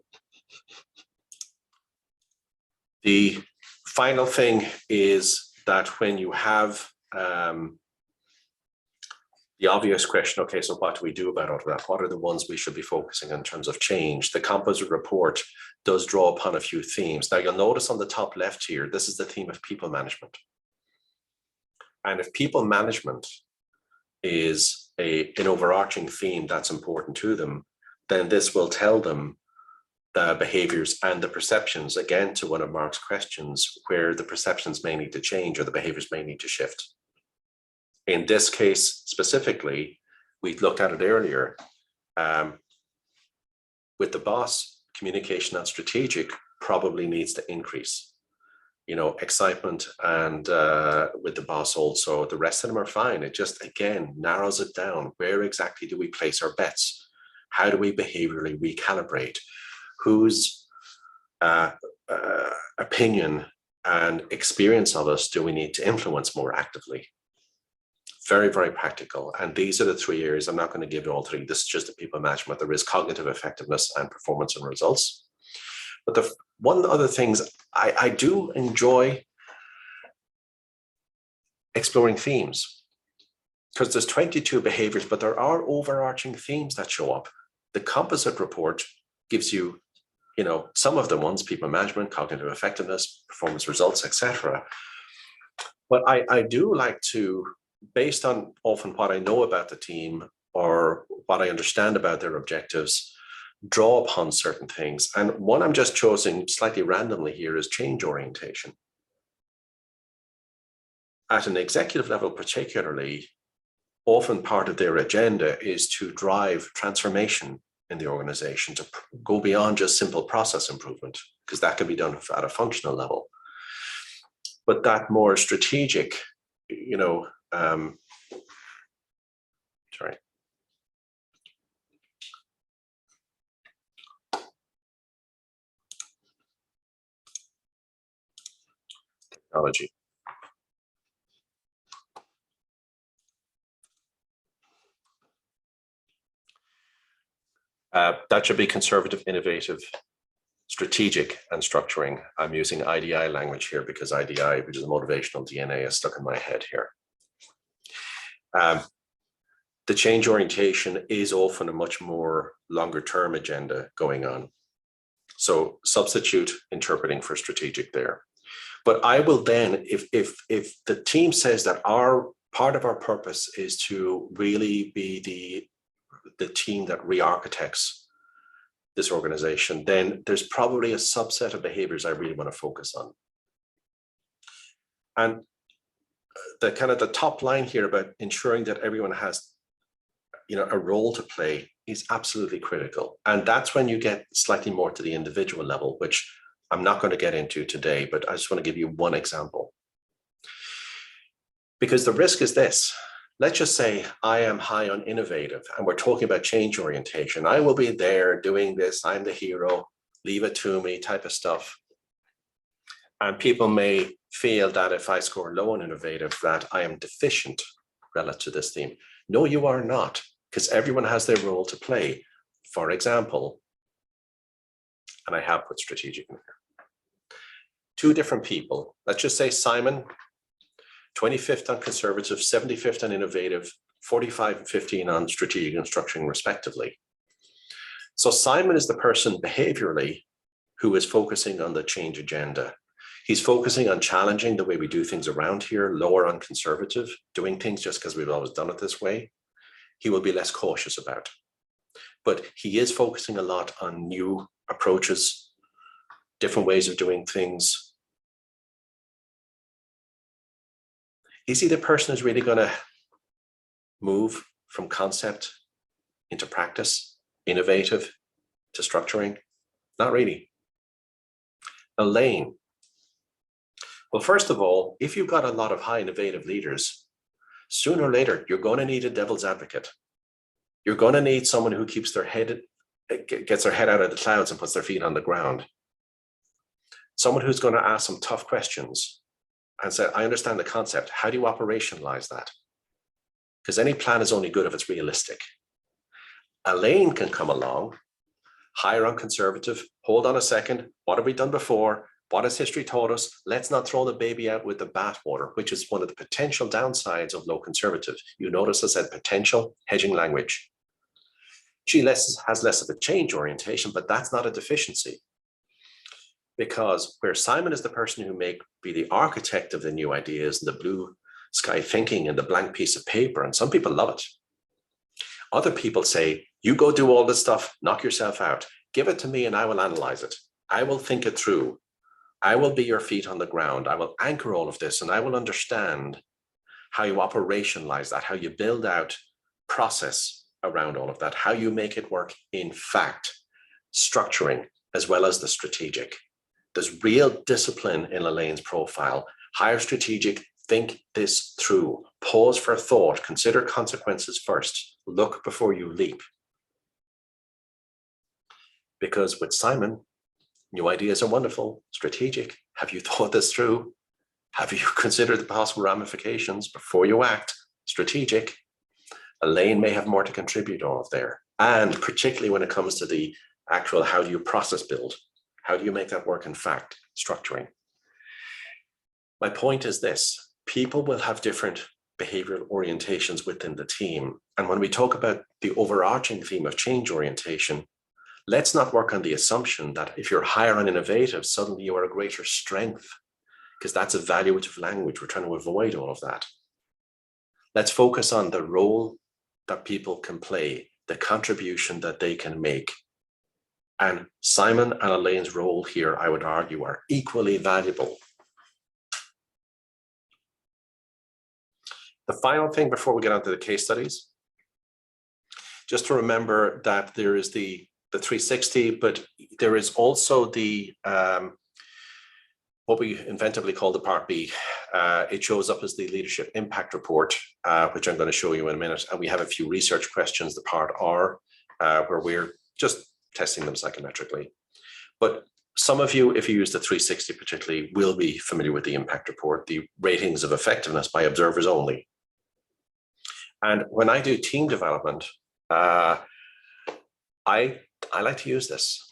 the final thing is that when you have the obvious question, okay, so what do we do about all of that? What are the ones we should be focusing on in terms of change? The composite report does draw upon a few themes. Now you'll notice on the top left here, this is the theme of people management. And if people management is an overarching theme that's important to them, then this will tell them the behaviors and the perceptions, again, to one of Mark's questions, where the perceptions may need to change or the behaviors may need to shift. In this case specifically, we looked at it earlier. With the boss, communication and strategic probably needs to increase. You know, excitement and with the boss also, the rest of them are fine. It just, again, narrows it down. Where exactly do we place our bets? How do we behaviorally recalibrate? Whose opinion and experience of us do we need to influence more actively? Very, very practical. And these are the 3 areas. I'm not going to give you all 3. This is just the people management. There is cognitive effectiveness and performance and results. But the one of the other things, I do enjoy exploring themes, because there's 22 behaviors, but there are overarching themes that show up. The composite report gives you, you know, some of the ones: people management, cognitive effectiveness, performance results, etc. But I do like to, based on often what I know about the team or what I understand about their objectives, draw upon certain things. And one I'm just choosing slightly randomly here is change orientation. At an executive level particularly, often part of their agenda is to drive transformation in the organization, to go beyond just simple process improvement, because that can be done at a functional level. But that more strategic, technology. That should be conservative, innovative, strategic, and structuring. I'm using IDI language here because IDI, which is motivational DNA, is stuck in my head here. The change orientation is often a much more longer term agenda going on. So substitute interpreting for strategic there. But I will then, if the team says that part of our purpose is to really be the team that re-architects this organization, then there's probably a subset of behaviors I really want to focus on. And the kind of the top line here about ensuring that everyone has, a role to play is absolutely critical. And that's when you get slightly more to the individual level, which I'm not going to get into today, but I just want to give you one example. Because the risk is this. Let's just say I am high on innovative and we're talking about change orientation. I will be there doing this. I'm the hero, leave it to me type of stuff. And people may feel that if I score low on innovative, that I am deficient relative to this theme. No, you are not, because everyone has their role to play. For example, and I have put strategic in here. 2 different people, let's just say Simon, 25th on conservative, 75th on innovative, 45 and 15 on strategic and structuring respectively. So Simon is the person behaviorally who is focusing on the change agenda. He's focusing on challenging the way we do things around here, lower on conservative, doing things just because we've always done it this way. He will be less cautious about. But he is focusing a lot on new approaches, different ways of doing things. Is he the person who's really going to move from concept into practice, innovative to structuring? Not really. Elaine. Well, first of all, if you've got a lot of high innovative leaders, sooner or later, you're going to need a devil's advocate. You're going to need someone who gets their head out of the clouds and puts their feet on the ground. Someone who's going to ask some tough questions and say, I understand the concept. How do you operationalize that? Because any plan is only good if it's realistic. Elaine can come along, higher on conservative, hold on a second, what have we done before? What has history taught us? Let's not throw the baby out with the bathwater, which is one of the potential downsides of low conservative. You notice I said potential, hedging language. She has less of a change orientation, but that's not a deficiency. Because where Simon is the person who may be the architect of the new ideas, the blue sky thinking and the blank piece of paper, and some people love it. Other people say, you go do all this stuff, knock yourself out. Give it to me and I will analyze it. I will think it through. I will be your feet on the ground. I will anchor all of this and I will understand how you operationalize that, how you build out process around all of that, how you make it work in fact, structuring as well as the strategic. There's real discipline in Elaine's profile. Higher strategic, think this through. Pause for thought, consider consequences first. Look before you leap. Because with Simon, new ideas are wonderful. Strategic, have you thought this through? Have you considered the possible ramifications before you act? Strategic. Elaine may have more to contribute off there. And particularly when it comes to the actual, how do you process build? How do you make that work in fact? Structuring. My point is this, people will have different behavioral orientations within the team. And when we talk about the overarching theme of change orientation, let's not work on the assumption that if you're higher on innovative, suddenly you are a greater strength, because that's evaluative language. We're trying to avoid all of that. Let's focus on the role that people can play, the contribution that they can make. And Simon and Elaine's role here, I would argue, are equally valuable. The final thing before we get onto the case studies, just to remember that there is the 360, but there is also the what we inventively call the Part B. It shows up as the Leadership Impact Report, which I'm going to show you in a minute. And we have a few research questions, the Part R, where we're just testing them psychometrically. But some of you, if you use the 360 particularly, will be familiar with the Impact Report, the ratings of effectiveness by observers only. And when I do team development, I like to use this.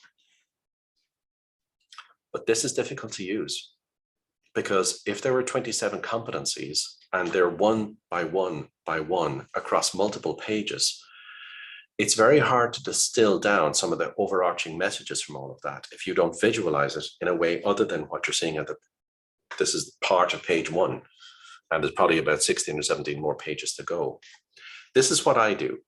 But this is difficult to use, because if there were 27 competencies and they're one by one by one across multiple pages, it's very hard to distill down some of the overarching messages from all of that if you don't visualize it in a way other than what you're seeing at the, this is part of page 1, and there's probably about 16 or 17 more pages to go. This is what I do.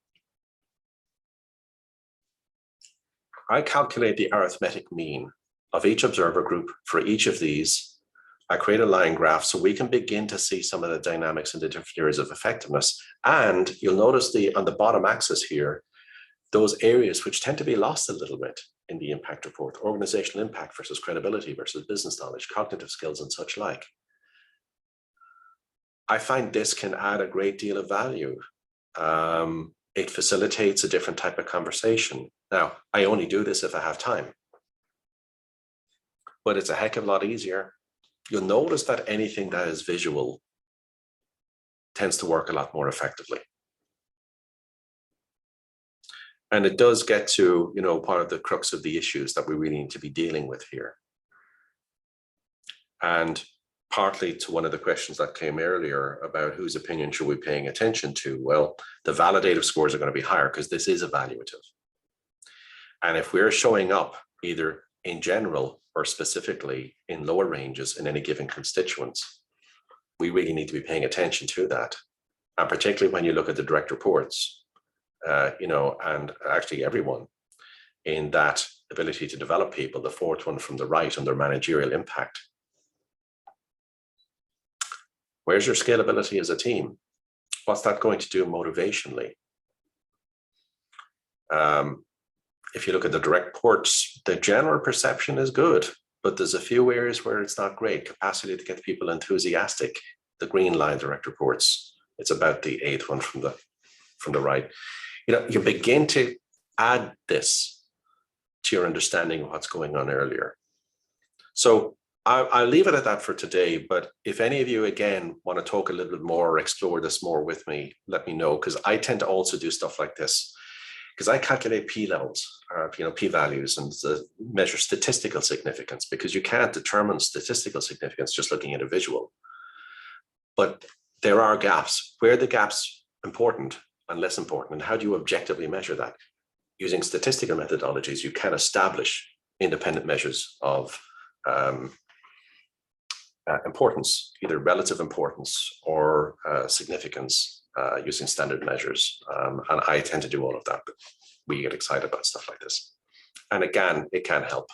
I calculate the arithmetic mean of each observer group for each of these. I create a line graph so we can begin to see some of the dynamics in the different areas of effectiveness. And you'll notice on the bottom axis here, those areas which tend to be lost a little bit in the impact report: organizational impact versus credibility versus business knowledge, cognitive skills, and such like. I find this can add a great deal of value. It facilitates a different type of conversation. Now, I only do this if I have time, but it's a heck of a lot easier. You'll notice that anything that is visual tends to work a lot more effectively. And it does get to, you know, part of the crux of the issues that we really need to be dealing with here. And partly to one of the questions that came earlier about whose opinion should we be paying attention to? Well, the validative scores are going to be higher because this is evaluative. And if we're showing up either in general or specifically in lower ranges in any given constituents, we really need to be paying attention to that. And particularly when you look at the direct reports, you know, and actually everyone in that ability to develop people, the fourth one from the right under managerial impact. Where's your scalability as a team? What's that going to do motivationally? If you look at the direct reports, the general perception is good, but there's a few areas where it's not great. Capacity to get people enthusiastic, the green line direct reports. It's about the 8th one from the right. You know, you begin to add this to your understanding of what's going on earlier. So I'll leave it at that for today, but if any of you, again, want to talk a little bit more or explore this more with me, let me know, because I tend to also do stuff like this, because I calculate p-levels, you know, p-values, and measure statistical significance, because you can't determine statistical significance just looking at a visual. But there are gaps. Where are the gaps important and less important, and how do you objectively measure that? Using statistical methodologies, you can establish independent measures of importance, either relative importance or significance, using standard measures. And I tend to do all of that, but we get excited about stuff like this. And again, it can help.